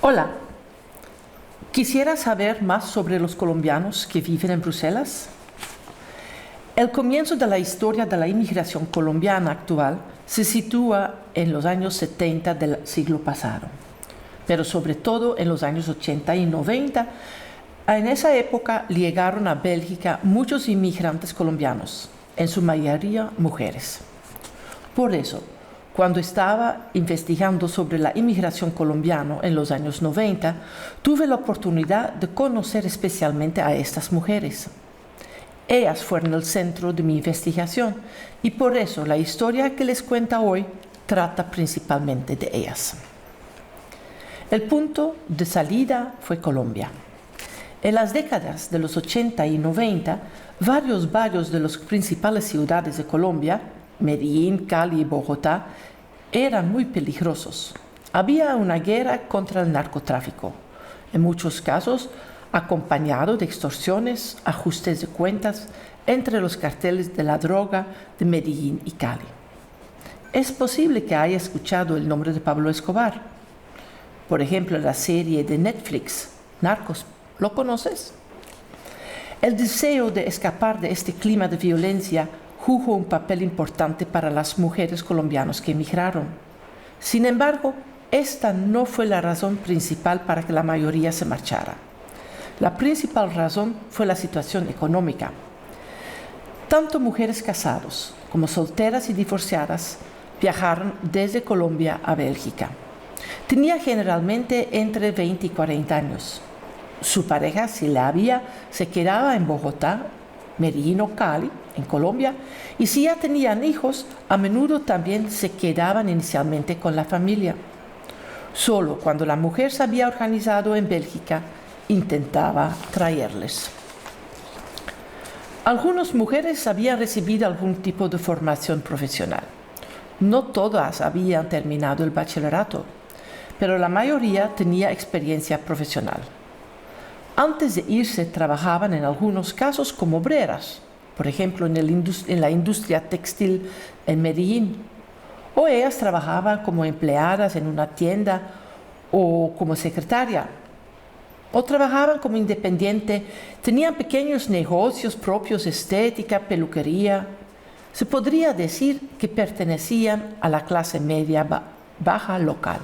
Hola, ¿quisiera saber más sobre los colombianos que viven en Bruselas? El comienzo de la historia de la inmigración colombiana actual se sitúa en los años 70 del siglo pasado, pero sobre todo en los años 80 y 90. En esa época llegaron a Bélgica muchos inmigrantes colombianos, en su mayoría mujeres. Por eso, cuando estaba investigando sobre la inmigración colombiana en los años 90, tuve la oportunidad de conocer especialmente a estas mujeres. Ellas fueron el centro de mi investigación y por eso la historia que les cuento hoy trata principalmente de ellas. El punto de salida fue Colombia. En las décadas de los 80 y 90, varios barrios de las principales ciudades de Colombia, Medellín, Cali y Bogotá, eran muy peligrosos. Había una guerra contra el narcotráfico, en muchos casos acompañado de extorsiones, ajustes de cuentas entre los carteles de la droga de Medellín y Cali. Es posible que haya escuchado el nombre de Pablo Escobar. Por ejemplo, la serie de Netflix, Narcos, ¿lo conoces? El deseo de escapar de este clima de violencia jugó un papel importante para las mujeres colombianas que emigraron. Sin embargo, esta no fue la razón principal para que la mayoría se marchara. La principal razón fue la situación económica. Tanto mujeres casadas como solteras y divorciadas viajaron desde Colombia a Bélgica. Tenía generalmente entre 20 y 40 años. Su pareja, si la había, se quedaba en Bogotá, Medellín o Cali, en Colombia, y si ya tenían hijos, a menudo también se quedaban inicialmente con la familia. Solo cuando la mujer se había organizado en Bélgica, intentaba traerles. Algunas mujeres habían recibido algún tipo de formación profesional. No todas habían terminado el bachillerato, pero la mayoría tenía experiencia profesional. Antes de irse, trabajaban en algunos casos como obreras, por ejemplo, en la industria textil en Medellín. O ellas trabajaban como empleadas en una tienda o como secretaria. O trabajaban como independiente, tenían pequeños negocios propios, estética, peluquería. Se podría decir que pertenecían a la clase media baja local.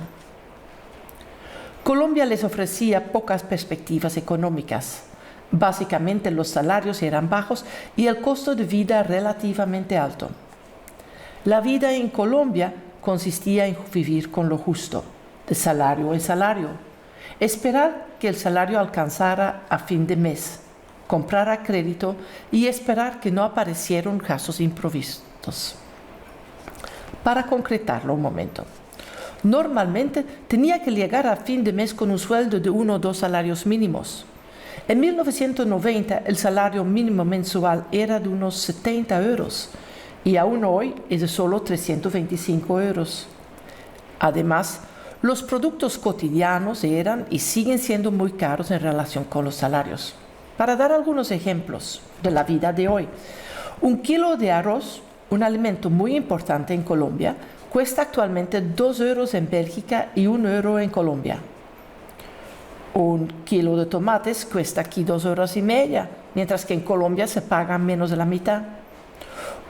Colombia les ofrecía pocas perspectivas económicas. Básicamente los salarios eran bajos y el costo de vida relativamente alto. La vida en Colombia consistía en vivir con lo justo, de salario en salario, esperar que el salario alcanzara a fin de mes, comprar a crédito y esperar que no aparecieran gastos imprevistos. Para concretarlo un momento. Normalmente tenía que llegar a fin de mes con un sueldo de 1 o 2 salarios mínimos. En 1990 el salario mínimo mensual era de unos 70 euros y aún hoy es de solo 325 euros. Además, los productos cotidianos eran y siguen siendo muy caros en relación con los salarios. Para dar algunos ejemplos de la vida de hoy, un kilo de arroz, un alimento muy importante en Colombia, cuesta actualmente 2 euros en Bélgica y 1 euro en Colombia. Un kilo de tomates cuesta aquí 2 euros y media, mientras que en Colombia se paga menos de la mitad.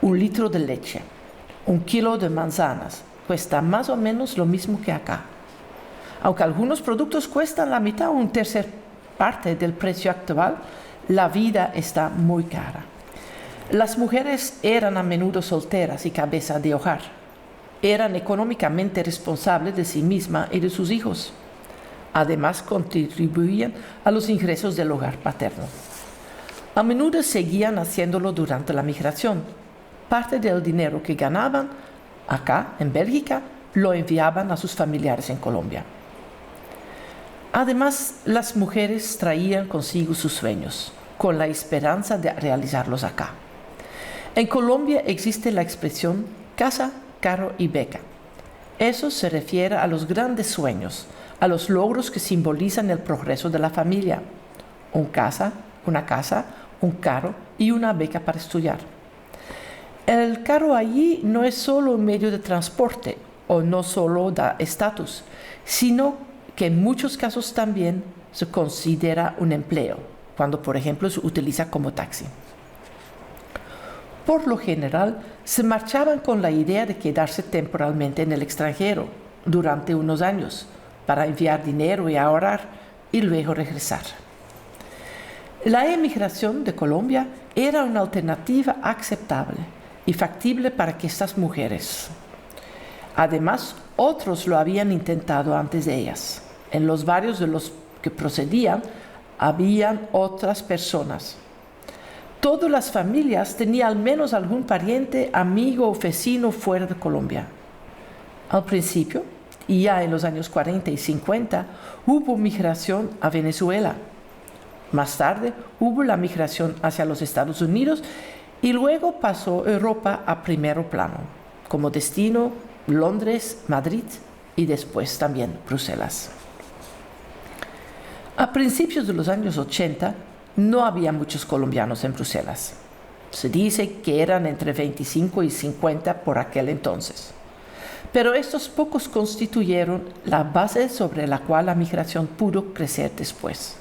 Un litro de leche, un kilo de manzanas, cuesta más o menos lo mismo que acá. Aunque algunos productos cuestan la mitad o una tercera parte del precio actual, la vida está muy cara. Las mujeres eran a menudo solteras y cabeza de hogar. Eran económicamente responsables de sí mismas y de sus hijos. Además, contribuían a los ingresos del hogar paterno. A menudo seguían haciéndolo durante la migración. Parte del dinero que ganaban acá, en Bélgica, lo enviaban a sus familiares en Colombia. Además, las mujeres traían consigo sus sueños, con la esperanza de realizarlos acá. En Colombia existe la expresión casa, carro y beca. Eso se refiere a los grandes sueños, a los logros que simbolizan el progreso de la familia. Una casa, un carro y una beca para estudiar. El carro allí no es solo un medio de transporte o no solo da estatus, sino que en muchos casos también se considera un empleo, cuando por ejemplo se utiliza como taxi. Por lo general, se marchaban con la idea de quedarse temporalmente en el extranjero durante unos años para enviar dinero y ahorrar y luego regresar. La emigración de Colombia era una alternativa aceptable y factible para que estas mujeres. Además, otros lo habían intentado antes de ellas. En los barrios de los que procedían, habían otras personas. Todas las familias tenían al menos algún pariente, amigo o vecino fuera de Colombia. Al principio, y ya en los años 40 y 50, hubo migración a Venezuela. Más tarde, hubo la migración hacia los Estados Unidos y luego pasó Europa a primer plano, como destino Londres, Madrid y después también Bruselas. A principios de los años 80, no había muchos colombianos en Bruselas. Se dice que eran entre 25 y 50 por aquel entonces. Pero estos pocos constituyeron la base sobre la cual la migración pudo crecer después.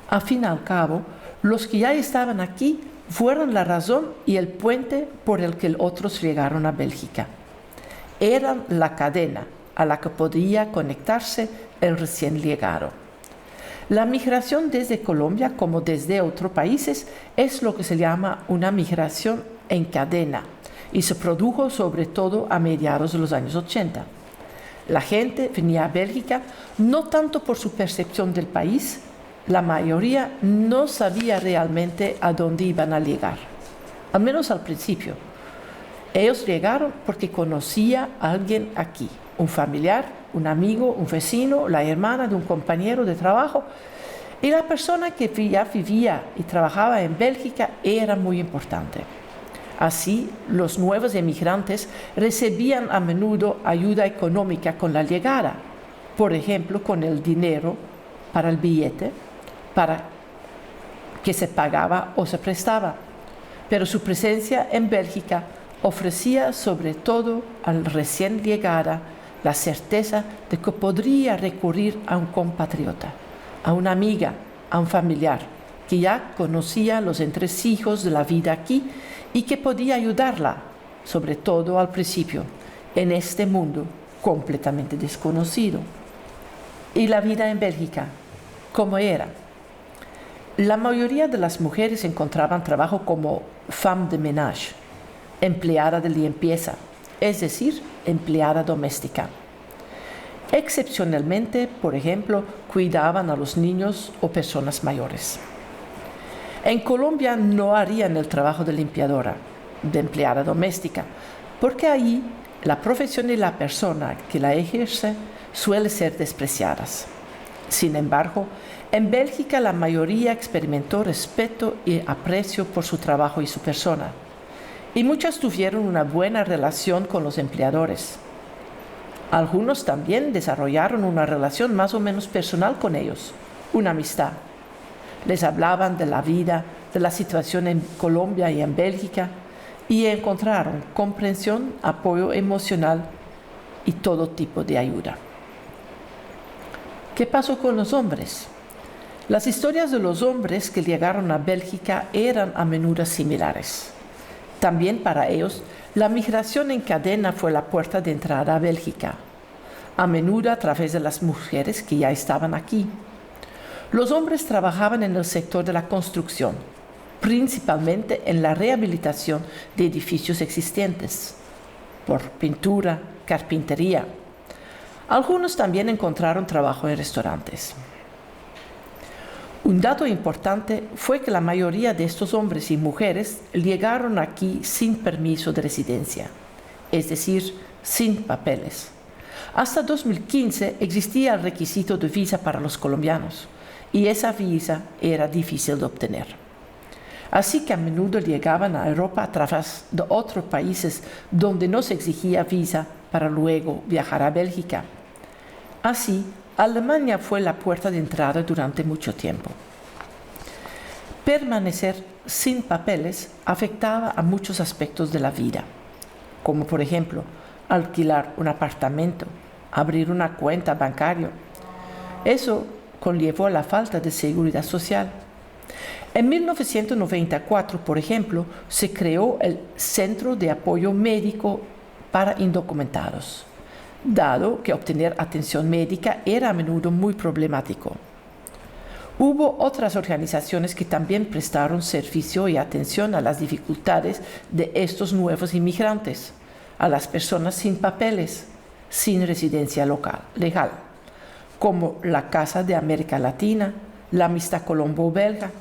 Al fin y al cabo, los que ya estaban aquí fueron la razón y el puente por el que otros llegaron a Bélgica. Eran la cadena a la que podía conectarse el recién llegado. La migración desde Colombia como desde otros países es lo que se llama una migración en cadena y se produjo sobre todo a mediados de los años 80. La gente venía a Bélgica no tanto por su percepción del país, la mayoría no sabía realmente a dónde iban a llegar, al menos al principio. Ellos llegaron porque conocía a alguien aquí, un familiar, un amigo, un vecino, la hermana de un compañero de trabajo, y la persona que ya vivía y trabajaba en Bélgica era muy importante. Así, los nuevos emigrantes recibían a menudo ayuda económica con la llegada, por ejemplo, con el dinero para el billete, para que se pagaba o se prestaba. Pero su presencia en Bélgica ofrecía sobre todo al recién llegada la certeza de que podría recurrir a un compatriota, a una amiga, a un familiar, que ya conocía los entresijos de la vida aquí y que podía ayudarla, sobre todo al principio, en este mundo completamente desconocido. ¿Y la vida en Bélgica? ¿Cómo era? La mayoría de las mujeres encontraban trabajo como femme de ménage, empleada de limpieza, es decir, empleada doméstica. Excepcionalmente, por ejemplo, cuidaban a los niños o personas mayores. En Colombia no harían el trabajo de limpiadora, de empleada doméstica, porque allí la profesión y la persona que la ejerce suele ser despreciadas. Sin embargo, en Bélgica la mayoría experimentó respeto y aprecio por su trabajo y su persona, y muchas tuvieron una buena relación con los empleadores. Algunos también desarrollaron una relación más o menos personal con ellos, una amistad. Les hablaban de la vida, de la situación en Colombia y en Bélgica, y encontraron comprensión, apoyo emocional y todo tipo de ayuda. ¿Qué pasó con los hombres? Las historias de los hombres que llegaron a Bélgica eran a menudo similares. También para ellos, la migración en cadena fue la puerta de entrada a Bélgica, a menudo a través de las mujeres que ya estaban aquí. Los hombres trabajaban en el sector de la construcción, principalmente en la rehabilitación de edificios existentes, por pintura, carpintería. Algunos también encontraron trabajo en restaurantes. Un dato importante fue que la mayoría de estos hombres y mujeres llegaron aquí sin permiso de residencia, es decir, sin papeles. Hasta 2015 existía el requisito de visa para los colombianos y esa visa era difícil de obtener. Así que a menudo llegaban a Europa a través de otros países donde no se exigía visa para luego viajar a Bélgica. Así, Alemania fue la puerta de entrada durante mucho tiempo. Permanecer sin papeles afectaba a muchos aspectos de la vida, como por ejemplo alquilar un apartamento, abrir una cuenta bancaria, Eso conllevó a la falta de seguridad social. En 1994, por ejemplo, se creó el Centro de Apoyo Médico para Indocumentados, dado que obtener atención médica era a menudo muy problemático. Hubo otras organizaciones que también prestaron servicio y atención a las dificultades de estos nuevos inmigrantes, a las personas sin papeles, sin residencia legal, como la Casa de América Latina, la Amistad Colombo-Belga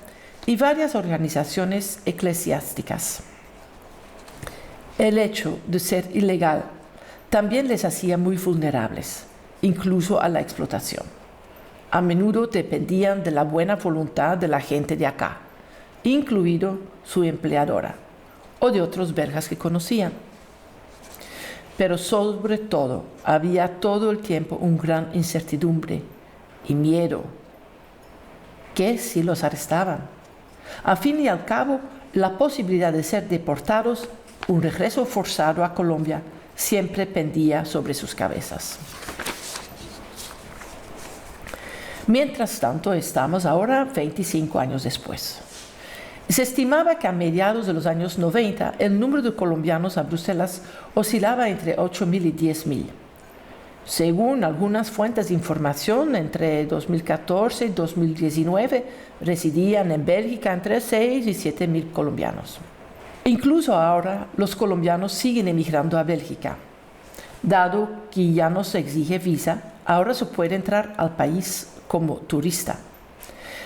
y varias organizaciones eclesiásticas. El hecho de ser ilegal también les hacía muy vulnerables, incluso a la explotación. A menudo dependían de la buena voluntad de la gente de acá, incluido su empleadora, o de otros belgas que conocían. Pero sobre todo, había todo el tiempo una gran incertidumbre y miedo. ¿Qué si los arrestaban? Al fin y al cabo, la posibilidad de ser deportados, un regreso forzado a Colombia, siempre pendía sobre sus cabezas. Mientras tanto, estamos ahora 25 años después. Se estimaba que a mediados de los años 90 el número de colombianos a Bruselas oscilaba entre 8.000 y 10.000. Según algunas fuentes de información, entre 2014 y 2019 residían en Bélgica entre 6 y 7.000 colombianos. Incluso ahora los colombianos siguen emigrando a Bélgica. Dado que ya no se exige visa, ahora se puede entrar al país como turista.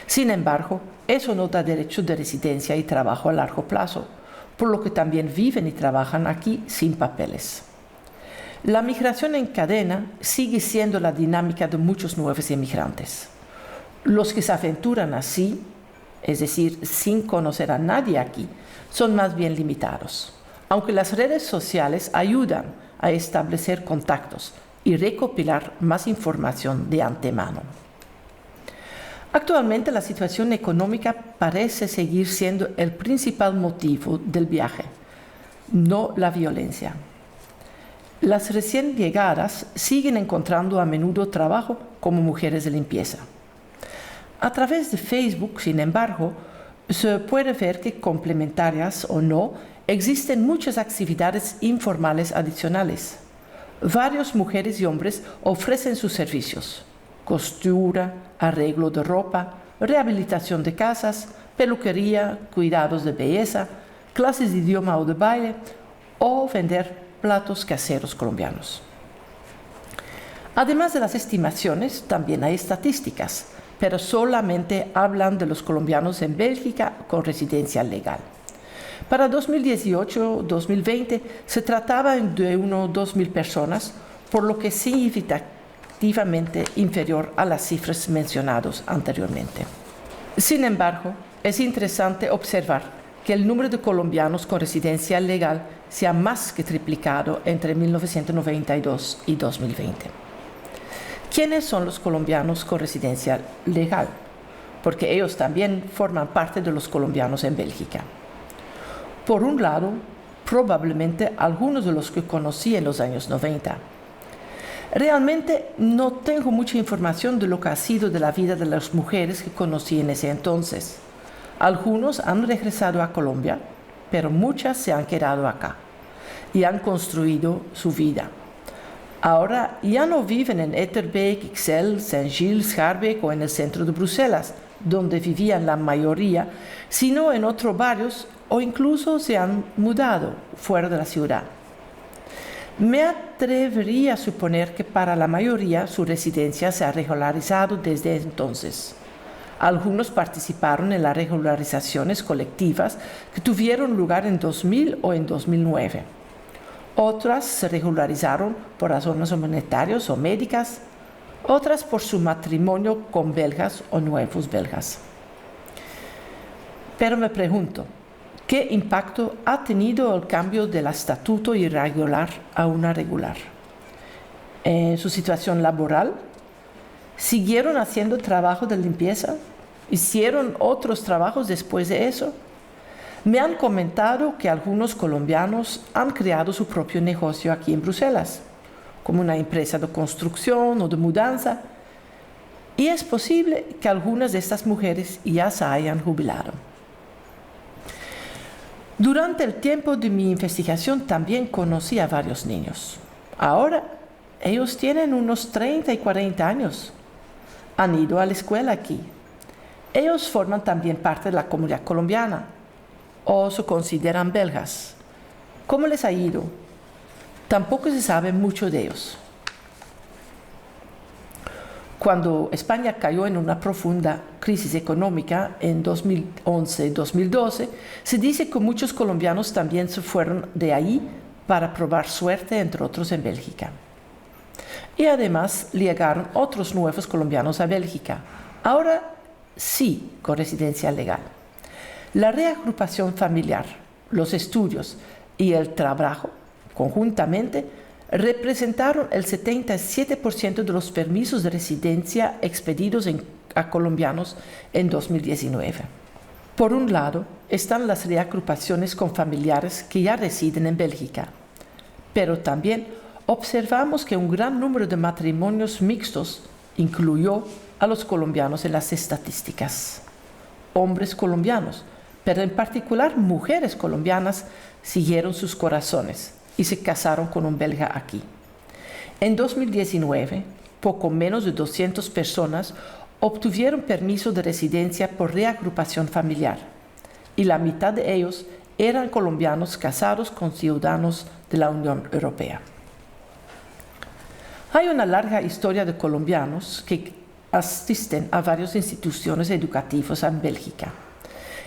Sin embargo, eso no da derecho de residencia y trabajo a largo plazo, por lo que también viven y trabajan aquí sin papeles. La migración en cadena sigue siendo la dinámica de muchos nuevos inmigrantes. Los que se aventuran así, es decir, sin conocer a nadie aquí, son más bien limitados, aunque las redes sociales ayudan a establecer contactos y recopilar más información de antemano. Actualmente la situación económica parece seguir siendo el principal motivo del viaje, no la violencia. Las recién llegadas siguen encontrando a menudo trabajo como mujeres de limpieza. A través de Facebook, sin embargo, se puede ver que, complementarias o no, existen muchas actividades informales adicionales. Varias mujeres y hombres ofrecen sus servicios: costura, arreglo de ropa, rehabilitación de casas, peluquería, cuidados de belleza, clases de idioma o de baile, o vender platos caseros colombianos. Además de las estimaciones, también hay estadísticas, pero solamente hablan de los colombianos en Bélgica con residencia legal. Para 2018-2020 se trataba de unos 2.000 personas, por lo que es significativamente inferior a las cifras mencionadas anteriormente. Sin embargo, es interesante observar que el número de colombianos con residencia legal se ha más que triplicado entre 1992 y 2020. ¿Quiénes son los colombianos con residencia legal? Porque ellos también forman parte de los colombianos en Bélgica. Por un lado, probablemente algunos de los que conocí en los años 90. Realmente no tengo mucha información de lo que ha sido de la vida de las mujeres que conocí en ese entonces. Algunos han regresado a Colombia, pero muchas se han quedado acá y han construido su vida. Ahora ya no viven en Etterbeek, Ixelles, Saint-Gilles, Schaerbeek o en el centro de Bruselas, donde vivían la mayoría, sino en otros barrios o incluso se han mudado fuera de la ciudad. Me atrevería a suponer que para la mayoría su residencia se ha regularizado desde entonces. Algunos participaron en las regularizaciones colectivas que tuvieron lugar en 2000 o en 2009. Otras se regularizaron por razones humanitarias o médicas, otras por su matrimonio con belgas o nuevos belgas. Pero me pregunto, ¿qué impacto ha tenido el cambio del estatuto irregular a una regular? ¿En su situación laboral? ¿Siguieron haciendo trabajo de limpieza? ¿Hicieron otros trabajos después de eso? Me han comentado que algunos colombianos han creado su propio negocio aquí en Bruselas, como una empresa de construcción o de mudanza, y es posible que algunas de estas mujeres ya se hayan jubilado. Durante el tiempo de mi investigación también conocí a varios niños. Ahora ellos tienen unos 30 y 40 años. Han ido a la escuela aquí. Ellos forman también parte de la comunidad colombiana o se consideran belgas. ¿Cómo les ha ido? Tampoco se sabe mucho de ellos. Cuando España cayó en una profunda crisis económica en 2011-2012, se dice que muchos colombianos también se fueron de ahí para probar suerte, entre otros en Bélgica. Y además llegaron otros nuevos colombianos a Bélgica, ahora sí con residencia legal. La reagrupación familiar, los estudios y el trabajo conjuntamente representaron el 77% de los permisos de residencia expedidos a colombianos en 2019. Por un lado, están las reagrupaciones con familiares que ya residen en Bélgica, pero también observamos que un gran número de matrimonios mixtos incluyó a los colombianos en las estadísticas. Hombres colombianos, pero en particular mujeres colombianas, siguieron sus corazones y se casaron con un belga aquí. En 2019, poco menos de 200 personas obtuvieron permiso de residencia por reagrupación familiar, y la mitad de ellos eran colombianos casados con ciudadanos de la Unión Europea. Hay una larga historia de colombianos que asisten a varias instituciones educativas en Bélgica.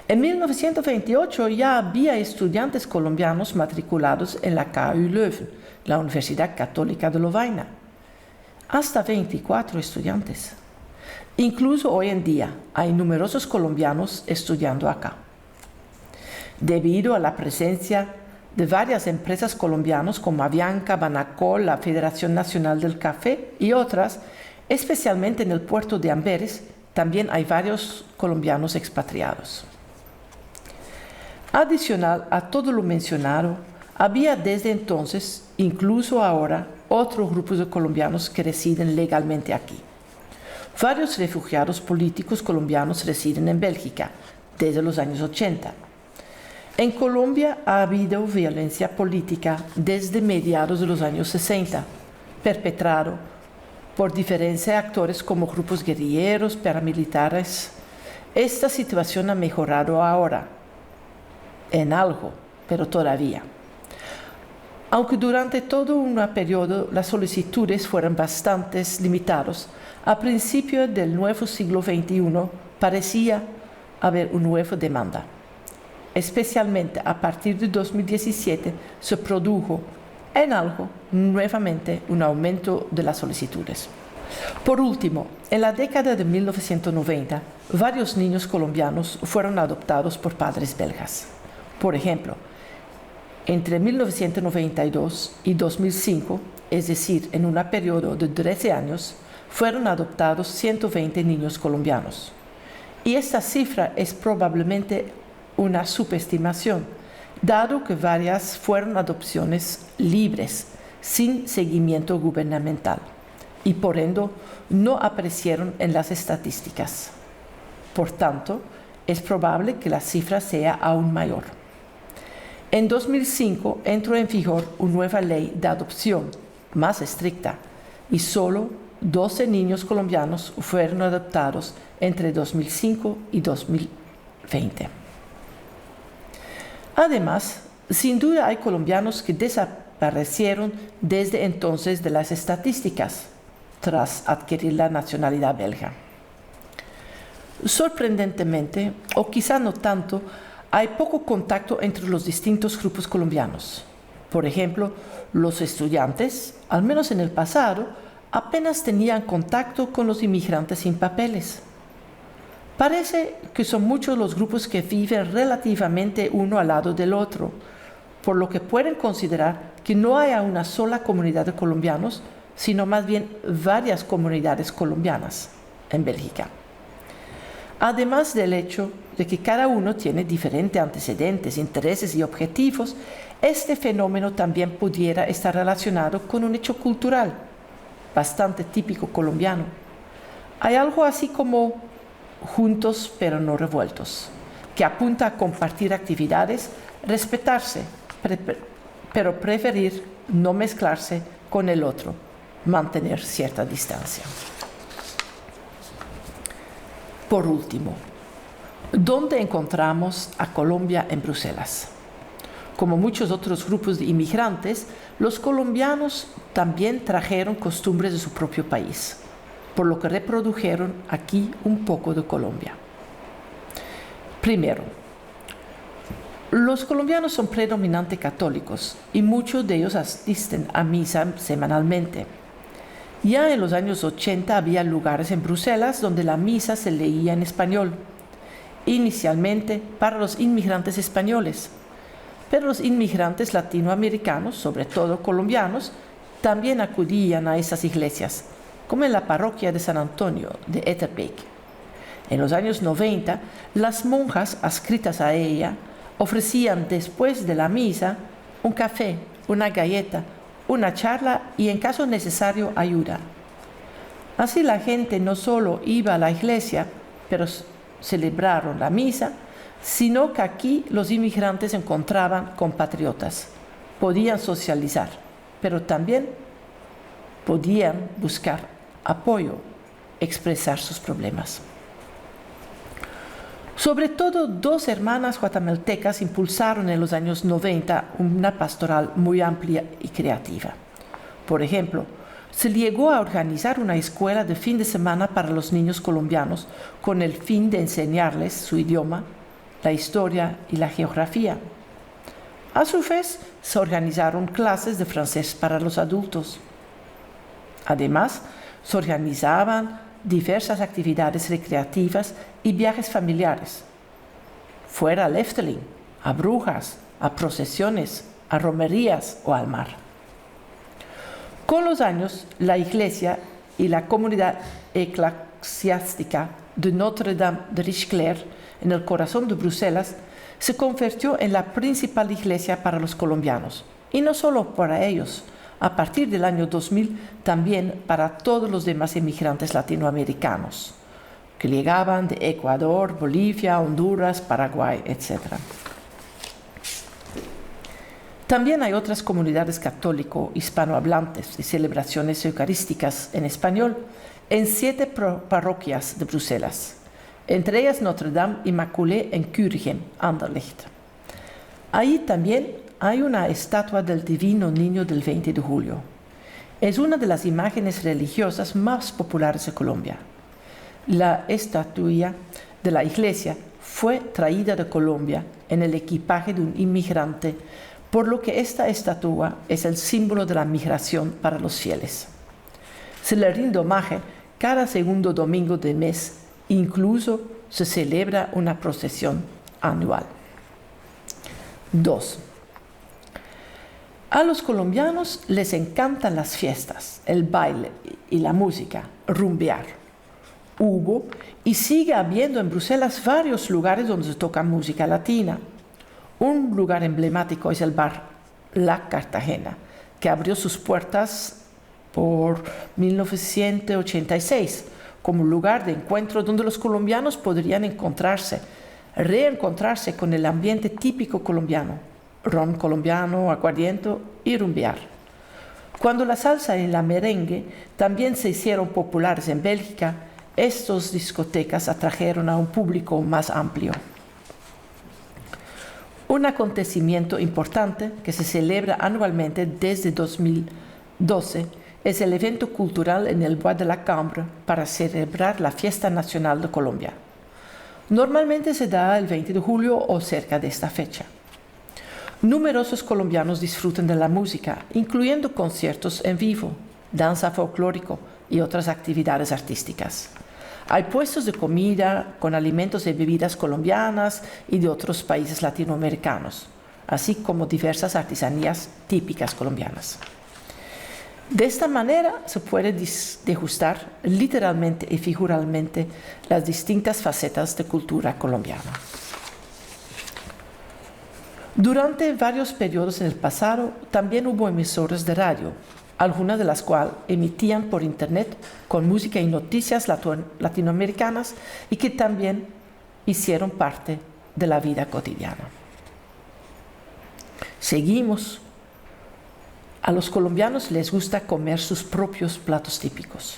En 1928 ya había estudiantes colombianos matriculados en la KU Leuven, la Universidad Católica de Lovaina. Hasta 24 estudiantes. Incluso hoy en día hay numerosos colombianos estudiando acá. Debido a la presencia de varias empresas colombianas como Avianca, Banacol, la Federación Nacional del Café y otras, especialmente en el puerto de Amberes, también hay varios colombianos expatriados. Adicional a todo lo mencionado, había desde entonces, incluso ahora, otros grupos de colombianos que residen legalmente aquí. Varios refugiados políticos colombianos residen en Bélgica desde los años 80. En Colombia ha habido violencia política desde mediados de los años 60, perpetrado por diferentes actores como grupos guerrilleros, paramilitares. Esta situación ha mejorado ahora, en algo, pero todavía. Aunque durante todo un periodo las solicitudes fueron bastante limitadas, a principios del nuevo siglo XXI parecía haber una nueva demanda. Especialmente a partir de 2017 se produjo en algo nuevamente un aumento de las solicitudes. Por último, en la década de 1990, varios niños colombianos fueron adoptados por padres belgas. Por ejemplo, entre 1992 y 2005, es decir, en un periodo de 13 años, fueron adoptados 120 niños colombianos. Y esta cifra es probablemente una subestimación, dado que varias fueron adopciones libres, sin seguimiento gubernamental, y por ende no aparecieron en las estadísticas. Por tanto, es probable que la cifra sea aún mayor. En 2005 entró en vigor una nueva ley de adopción, más estricta, y solo 12 niños colombianos fueron adoptados entre 2005 y 2020. Además, sin duda hay colombianos que desaparecieron desde entonces de las estadísticas, tras adquirir la nacionalidad belga. Sorprendentemente, o quizá no tanto, hay poco contacto entre los distintos grupos colombianos. Por ejemplo, los estudiantes, al menos en el pasado, apenas tenían contacto con los inmigrantes sin papeles. Parece que son muchos los grupos que viven relativamente uno al lado del otro, por lo que pueden considerar que no haya una sola comunidad de colombianos, sino más bien varias comunidades colombianas en Bélgica. Además del hecho de que cada uno tiene diferentes antecedentes, intereses y objetivos, este fenómeno también pudiera estar relacionado con un hecho cultural bastante típico colombiano. Hay algo así como juntos pero no revueltos, que apunta a compartir actividades, respetarse, pero preferir no mezclarse con el otro, mantener cierta distancia. Por último, ¿dónde encontramos a Colombia en Bruselas? Como muchos otros grupos de inmigrantes, los colombianos también trajeron costumbres de su propio país, por lo que reprodujeron aquí un poco de Colombia. Primero, los colombianos son predominantemente católicos y muchos de ellos asisten a misa semanalmente. Ya en los años 80 había lugares en Bruselas donde la misa se leía en español, inicialmente para los inmigrantes españoles, pero los inmigrantes latinoamericanos, sobre todo colombianos, también acudían a esas iglesias, como en la parroquia de San Antonio de Etterbeek. En los años 90, las monjas adscritas a ella ofrecían después de la misa un café, una galleta, una charla y en caso necesario ayuda. Así la gente no solo iba a la iglesia, pero celebraron la misa, sino que aquí los inmigrantes encontraban compatriotas, podían socializar, pero también podían buscar apoyo, expresar sus problemas. Sobre todo, dos hermanas guatemaltecas impulsaron en los años 90 una pastoral muy amplia y creativa. Por ejemplo, se llegó a organizar una escuela de fin de semana para los niños colombianos con el fin de enseñarles su idioma, la historia y la geografía. A su vez, se organizaron clases de francés para los adultos. Además, se organizaban diversas actividades recreativas y viajes familiares, fuera al Efteling, a Brujas, a procesiones, a romerías o al mar. Con los años, la Iglesia y la comunidad eclesiástica de Notre-Dame de Richecler, en el corazón de Bruselas, se convirtió en la principal iglesia para los colombianos, y no solo para ellos. A partir del año 2000, también para todos los demás inmigrantes latinoamericanos que llegaban de Ecuador, Bolivia, Honduras, Paraguay, etc. También hay otras comunidades católico-hispanohablantes y celebraciones eucarísticas en español en 7 parroquias de Bruselas, entre ellas Notre-Dame Immaculée en Kuringen, Anderlecht. Ahí también hay una estatua del Divino Niño del 20 de julio. Es una de las imágenes religiosas más populares de Colombia. La estatua de la iglesia fue traída de Colombia en el equipaje de un inmigrante, por lo que esta estatua es el símbolo de la migración para los fieles. Se le rinde homenaje cada segundo domingo del mes, incluso se celebra una procesión anual. 2. A los colombianos les encantan las fiestas, el baile y la música, rumbear. Hubo y sigue habiendo en Bruselas varios lugares donde se toca música latina. Un lugar emblemático es el bar La Cartagena, que abrió sus puertas por 1986 como lugar de encuentro donde los colombianos podrían reencontrarse con el ambiente típico colombiano, ron colombiano, aguardiente y rumbear. Cuando la salsa y la merengue también se hicieron populares en Bélgica, estas discotecas atrajeron a un público más amplio. Un acontecimiento importante que se celebra anualmente desde 2012 es el evento cultural en el Bois de la Cambre para celebrar la Fiesta Nacional de Colombia. Normalmente se da el 20 de julio o cerca de esta fecha. Numerosos colombianos disfrutan de la música, incluyendo conciertos en vivo, danza folclórica y otras actividades artísticas. Hay puestos de comida con alimentos y bebidas colombianas y de otros países latinoamericanos, así como diversas artesanías típicas colombianas. De esta manera se puede degustar literalmente y figurativamente las distintas facetas de cultura colombiana. Durante varios periodos en el pasado, también hubo emisoras de radio, algunas de las cuales emitían por internet con música y noticias latinoamericanas y que también hicieron parte de la vida cotidiana. Seguimos. A los colombianos les gusta comer sus propios platos típicos.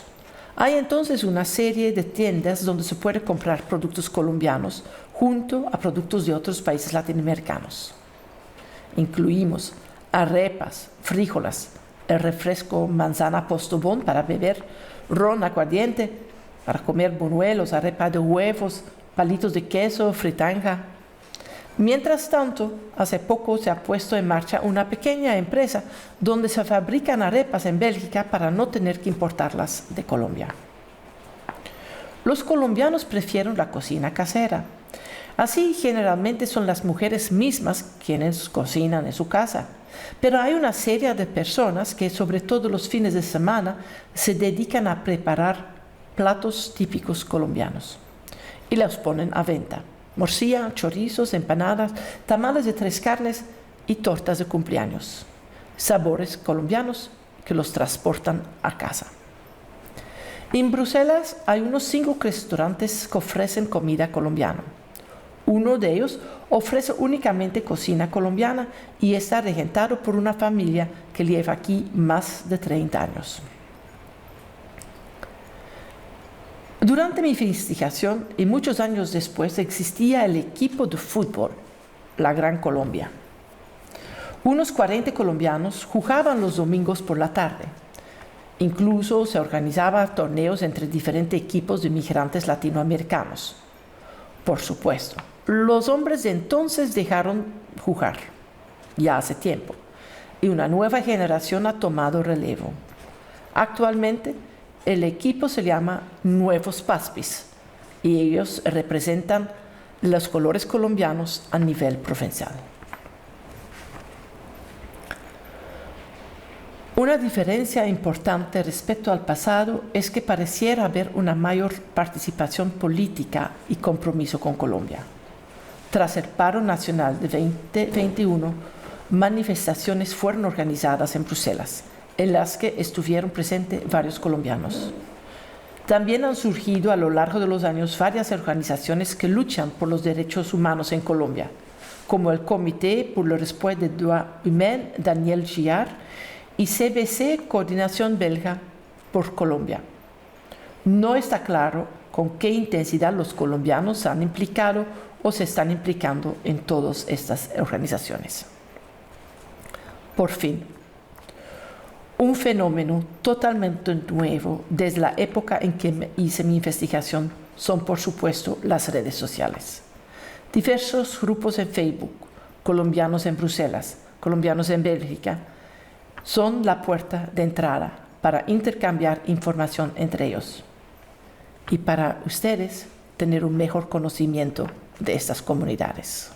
Hay entonces una serie de tiendas donde se puede comprar productos colombianos junto a productos de otros países latinoamericanos. Incluimos arepas, frijoles, el refresco manzana postobón para beber, ron aguardiente, para comer buñuelos, arepa de huevos, palitos de queso, fritanga. Mientras tanto, hace poco se ha puesto en marcha una pequeña empresa donde se fabrican arepas en Bélgica para no tener que importarlas de Colombia. Los colombianos prefieren la cocina casera. Así, generalmente son las mujeres mismas quienes cocinan en su casa. Pero hay una serie de personas que, sobre todo los fines de semana, se dedican a preparar platos típicos colombianos y los ponen a venta. Morcilla, chorizos, empanadas, tamales de 3 carnes y tortas de cumpleaños. Sabores colombianos que los transportan a casa. En Bruselas hay unos 5 restaurantes que ofrecen comida colombiana. Uno de ellos ofrece únicamente cocina colombiana y está regentado por una familia que lleva aquí más de 30 años. Durante mi investigación y muchos años después existía el equipo de fútbol, la Gran Colombia. Unos 40 colombianos jugaban los domingos por la tarde. Incluso se organizaban torneos entre diferentes equipos de migrantes latinoamericanos. Por supuesto, los hombres de entonces dejaron jugar, ya hace tiempo, y una nueva generación ha tomado relevo. Actualmente, el equipo se llama Nuevos Paspis y ellos representan los colores colombianos a nivel provincial. Una diferencia importante respecto al pasado es que pareciera haber una mayor participación política y compromiso con Colombia. Tras el paro nacional de 2021, manifestaciones fueron organizadas en Bruselas, en las que estuvieron presentes varios colombianos. También han surgido a lo largo de los años varias organizaciones que luchan por los derechos humanos en Colombia, como el Comité pour le respect des droits humains Daniel Giard y CBC Coordinación Belga por Colombia. No está claro con qué intensidad los colombianos se han implicado o se están implicando en todas estas organizaciones. Por fin, un fenómeno totalmente nuevo desde la época en que hice mi investigación son, por supuesto, las redes sociales. Diversos grupos en Facebook, colombianos en Bruselas, colombianos en Bélgica, son la puerta de entrada para intercambiar información entre ellos y para ustedes tener un mejor conocimiento de estas comunidades.